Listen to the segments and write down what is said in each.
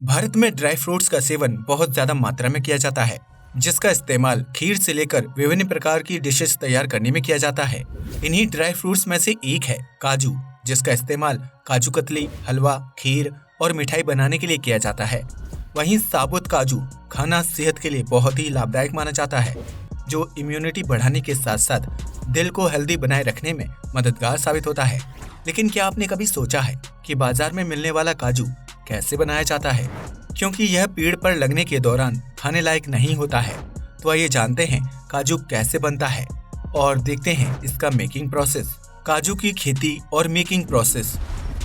भारत में dry fruits का seven बहुत ज्यादा मात्रा में किया जाता है, जिसका इस्तेमाल खीर से लेकर विभिन्न प्रकार की डिशेस तैयार करने में किया जाता है। इन्हीं ड्राई फ्रूट्स में से एक है काजू, जिसका इस्तेमाल काजू कतली, हलवा, खीर और मिठाई बनाने के लिए किया जाता है। वहीं साबुत काजू खाना सेहत के लिए बहुत ही लाभदायक माना जाता है, जो इम्यूनिटी बढ़ाने के साथ साथ दिल को हेल्दी बनाए रखने में मददगार साबित होता है। लेकिन क्या आपने कभी सोचा है कि बाजार में मिलने वाला काजू कैसे बनाया जाता है? क्योंकि यह पेड़ पर लगने के दौरान खाने लायक नहीं होता है। तो आइए जानते हैं काजू कैसे बनता है और देखते हैं इसका मेकिंग प्रोसेस। काजू की खेती और मेकिंग प्रोसेस।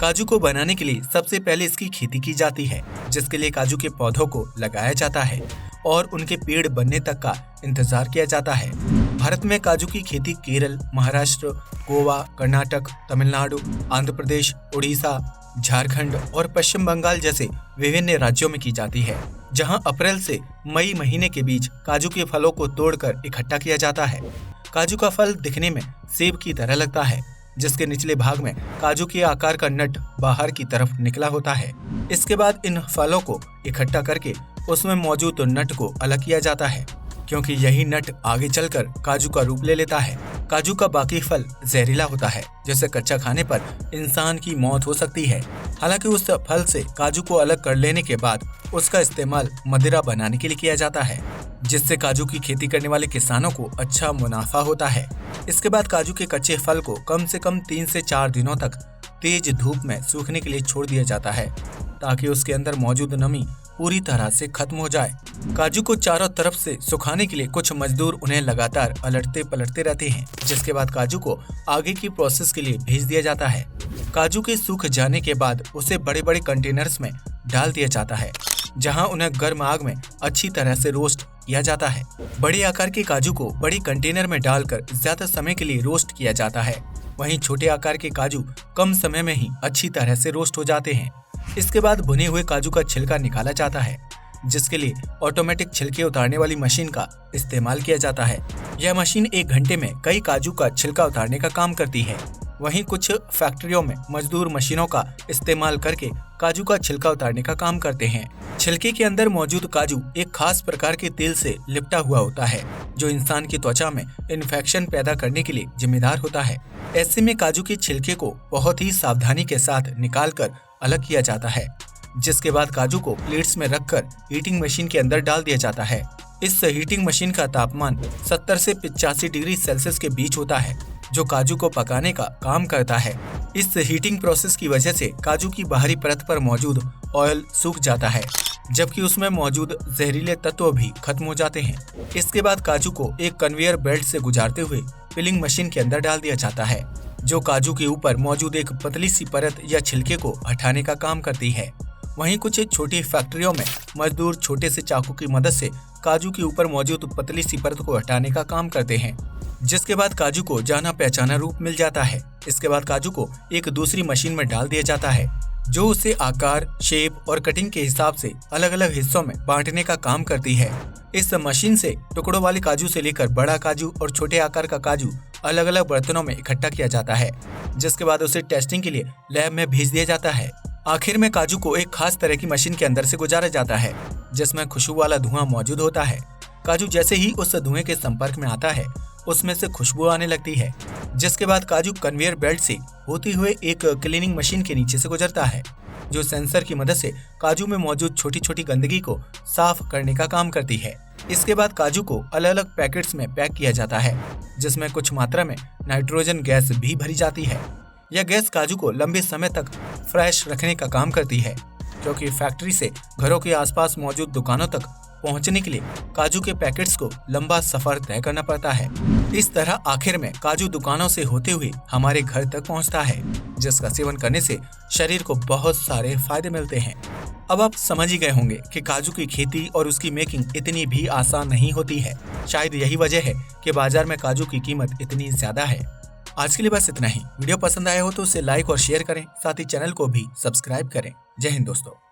काजू को बनाने के लिए सबसे पहले इसकी खेती की जाती है, जिसके लिए काजू के पौधों को लगाया जाता है और उनके पेड़ बनने तक का इंतजार किया जाता है। भारत में काजू की खेती केरल, महाराष्ट्र, गोवा, कर्नाटक, तमिलनाडु, आंध्र प्रदेश, उड़ीसा, झारखंड और पश्चिम बंगाल जैसे विभिन्न राज्यों में की जाती है, जहां अप्रैल से मई महीने के बीच काजू के फलों को तोड़कर इकट्ठा किया जाता है। काजू का फल दिखने में सेब की तरह लगता है, जिसके निचले भाग में काजू के आकार का नट बाहर की तरफ निकला होता है। इसके बाद इन फलों को इकट्ठा करके उसमें मौजूद नट को अलग किया जाता है, क्योंकि यही नट आगे चलकर काजू का रूप ले लेता है। काजू का बाकी फल जहरीला होता है, जिसे कच्चा खाने पर इंसान की मौत हो सकती है। हालांकि उस फल से काजू को अलग कर लेने के बाद उसका इस्तेमाल मदिरा बनाने के लिए किया जाता है, जिससे काजू की खेती करने वाले किसानों को अच्छा मुनाफा होता है। इसके बाद काजू के कच्चे फल को कम से कम 3 से 4 दिनों तक तेज धूप में सूखने के लिए छोड़ दिया जाता है, ताकि उसके अंदर मौजूद नमी पूरी तरह से खत्म हो जाए। काजू को चारों तरफ से सुखाने के लिए कुछ मजदूर उन्हें लगातार अलटते पलटते रहते हैं, जिसके बाद काजू को आगे की प्रोसेस के लिए भेज दिया जाता है। काजू के सूख जाने के बाद उसे बड़े बड़े कंटेनर्स में डाल दिया जाता है, जहां उन्हें गर्म आग में अच्छी तरह से रोस्ट किया जाता है। बड़े आकार के काजू को बड़ी कंटेनर में डालकर ज्यादा समय के लिए रोस्ट किया जाता है। वहीं छोटे आकार के काजू कम समय में ही अच्छी तरह से रोस्ट हो जाते हैं। इसके बाद भुने हुए काजू का छिलका निकाला जाता है, जिसके लिए ऑटोमेटिक छिलके उतारने वाली मशीन का इस्तेमाल किया जाता है। यह मशीन 1 घंटे में कई काजू का छिलका उतारने का काम करती है। वहीं कुछ फैक्ट्रियों में मजदूर मशीनों का इस्तेमाल करके काजू का छिलका उतारने का काम करते हैं। छिलके के अंदर मौजूद काजू एक खास प्रकार के तेल से लिपटा हुआ होता है, जो इंसान की त्वचा में इन्फेक्शन पैदा करने के लिए जिम्मेदार होता है। ऐसे में काजू के छिलके को बहुत ही सावधानी के साथ निकालकर अलग किया जाता है, जिसके बाद काजू को प्लेट्स में रखकर हीटिंग मशीन के अंदर डाल दिया जाता है। इस हीटिंग मशीन का तापमान 70 से 85 डिग्री सेल्सियस के बीच होता है, जो काजू को पकाने का काम करता है। इस हीटिंग प्रोसेस की वजह से काजू की बाहरी परत पर मौजूद ऑयल सूख जाता है, जबकि उसमें मौजूद जहरीले तत्व भी खत्म हो जाते हैं। इसके बाद काजू को एक कन्वेयर बेल्ट से गुजारते हुए फिलिंग मशीन के अंदर डाल दिया जाता है, जो काजू के ऊपर मौजूद एक पतली सी परत या छिलके को हटाने का काम करती है। वहीं कुछ छोटी फैक्ट्रियों में मजदूर छोटे से चाकू की मदद से काजू के ऊपर मौजूद पतली सी परत को हटाने का काम करते हैं, जिसके बाद काजू को जाना पहचाना रूप मिल जाता है। इसके बाद काजू को एक दूसरी मशीन में डाल दिया जाता है, जो उसे आकार, शेप और कटिंग के हिसाब से अलग अलग हिस्सों में बांटने का काम करती है। इस मशीन से टुकड़ों वाले काजू से लेकर बड़ा काजू और छोटे आकार का काजू अलग अलग बर्तनों में इकट्ठा किया जाता है, जिसके बाद उसे टेस्टिंग के लिए लैब में भेज दिया जाता है। आखिर में काजू को एक खास तरह की मशीन के अंदर से गुजारा जाता है, जिसमें खुशबू वाला धुआं मौजूद होता है। काजू जैसे ही उस धुएं के संपर्क में आता है, उसमें से खुशबू आने लगती है, जिसके बाद काजू कन्वेयर बेल्ट से होती हुए एक क्लीनिंग मशीन के नीचे से गुजरता है, जो सेंसर की मदद से काजू में मौजूद छोटी छोटी गंदगी को साफ करने का काम करती है। इसके बाद काजू को अलग अलग पैकेट्स में पैक किया जाता है, जिसमें कुछ मात्रा में नाइट्रोजन गैस भी भरी जाती है। यह गैस काजू को लंबे समय तक फ्रेश रखने का काम करती है, क्योंकि फैक्ट्री से घरों के आसपास मौजूद दुकानों तक पहुंचने के लिए काजू के पैकेट्स को लंबा सफर तय करना पड़ता है। इस तरह आखिर में काजू दुकानों से होते हुए हमारे घर तक पहुंचता है, जिसका सेवन करने से शरीर को बहुत सारे फायदे मिलते हैं। अब आप समझ ही गए होंगे कि काजू की खेती और उसकी मेकिंग इतनी भी आसान नहीं होती है। शायद यही वजह है कि बाजार में काजू की कीमत इतनी ज्यादा है। आज के लिए बस इतना ही। वीडियो पसंद आया हो तो उसे लाइक और शेयर करें, साथ ही चैनल को भी सब्सक्राइब करें। जय हिंद दोस्तों।